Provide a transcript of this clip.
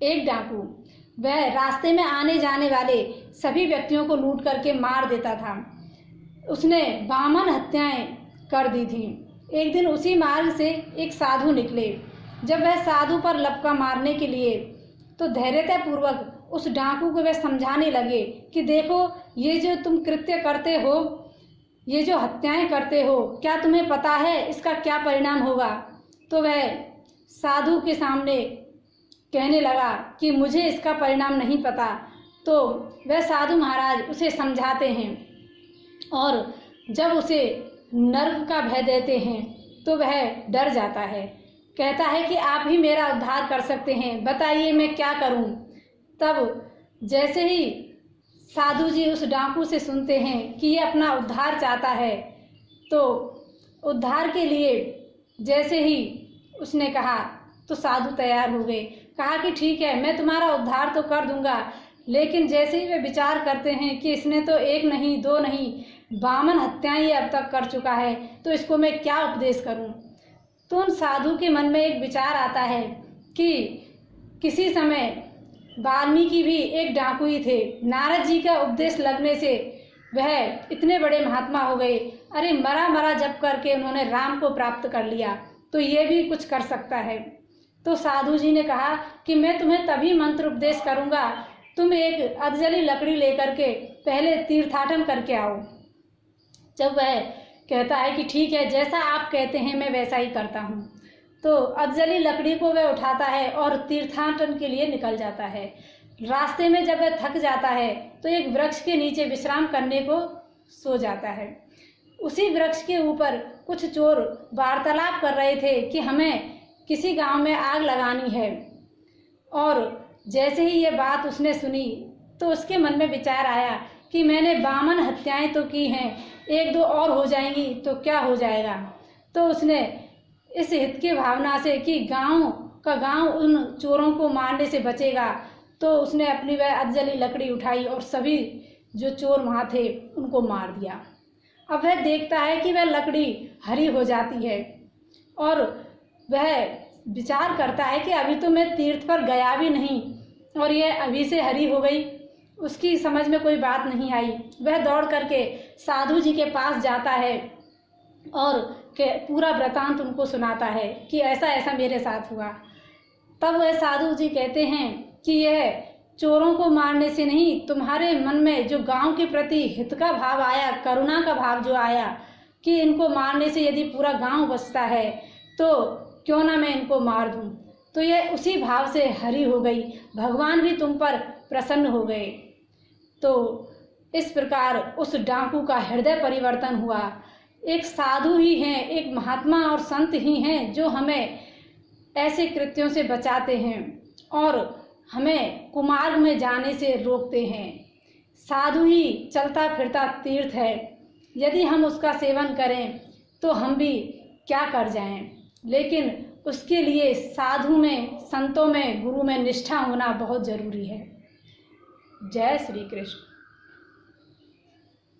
एक डाकू वह रास्ते में आने जाने वाले सभी व्यक्तियों को लूट करके मार देता था। उसने 52 हत्याएं कर दी थी। एक दिन उसी मार्ग से एक साधु निकले। जब वह साधु पर लपका मारने के लिए तो धैर्यतापूर्वक उस डाकू को वह समझाने लगे कि देखो, ये जो तुम कृत्य करते हो, ये जो हत्याएं करते हो, क्या तुम्हें पता है इसका क्या परिणाम होगा? तो वह साधु के सामने कहने लगा कि मुझे इसका परिणाम नहीं पता। तो वह साधु महाराज उसे समझाते हैं और जब उसे नर्क का भय देते हैं तो वह डर जाता है। कहता है कि आप ही मेरा उद्धार कर सकते हैं, बताइए मैं क्या करूं? तब जैसे ही साधु जी उस डाकू से सुनते हैं कि ये अपना उद्धार चाहता है, तो उद्धार के लिए जैसे ही उसने कहा तो साधु तैयार हो गए। कहा कि ठीक है, मैं तुम्हारा उद्धार तो कर दूंगा, लेकिन जैसे ही वे विचार करते हैं कि इसने तो 1 नहीं 2 नहीं 52 हत्याएं ये अब तक कर चुका है, तो इसको मैं क्या उपदेश करूं? तो उन साधु के मन में एक विचार आता है कि किसी समय वाल्मीकि भी एक डाकू ही थे। नारद जी का उपदेश लगने से वह इतने बड़े महात्मा हो गए। अरे मरा मरा जप करके उन्होंने राम को प्राप्त कर लिया, तो ये भी कुछ कर सकता है। तो साधु जी ने कहा कि मैं तुम्हें तभी मंत्र उपदेश करूंगा, तुम एक अधजली लकड़ी लेकर के पहले तीर्थाटन करके आओ। जब वह कहता है कि ठीक है, जैसा आप कहते हैं मैं वैसा ही करता हूँ, तो अधजली लकड़ी को वह उठाता है और तीर्थाटन के लिए निकल जाता है। रास्ते में जब वह थक जाता है तो एक वृक्ष के नीचे विश्राम करने को सो जाता है। उसी वृक्ष के ऊपर कुछ चोर वार्तालाप कर रहे थे कि हमें किसी गांव में आग लगानी है, और जैसे ही ये बात उसने सुनी तो उसके मन में विचार आया कि मैंने 52 हत्याएं तो की हैं, 1-2 और हो जाएंगी तो क्या हो जाएगा। तो उसने इस हित की भावना से कि गांव का गांव उन चोरों को मारने से बचेगा, तो उसने अपनी वह अधजली लकड़ी उठाई और सभी जो चोर वहाँ थे उनको मार दिया। अब वह देखता है कि वह लकड़ी हरी हो जाती है और वह विचार करता है कि अभी तो मैं तीर्थ पर गया भी नहीं और यह अभी से हरी हो गई। उसकी समझ में कोई बात नहीं आई। वह दौड़ करके साधु जी के पास जाता है और पूरा वृतांत उनको सुनाता है कि ऐसा ऐसा मेरे साथ हुआ। तब वह साधु जी कहते हैं कि यह चोरों को मारने से नहीं, तुम्हारे मन में जो गांव के प्रति हित का भाव आया, करुणा का भाव जो आया कि इनको मारने से यदि पूरा गांव बचता है तो क्यों ना मैं इनको मार दूं, तो यह उसी भाव से हरी हो गई। भगवान भी तुम पर प्रसन्न हो गए। तो इस प्रकार उस डाकू का हृदय परिवर्तन हुआ। एक साधु ही हैं, एक महात्मा और संत ही हैं जो हमें ऐसे कृत्यों से बचाते हैं और हमें कुमार्ग में जाने से रोकते हैं। साधु ही चलता फिरता तीर्थ है, यदि हम उसका सेवन करें तो हम भी क्या कर जाएं, लेकिन उसके लिए साधु में, संतों में, गुरु में निष्ठा होना बहुत जरूरी है। जय श्री कृष्ण।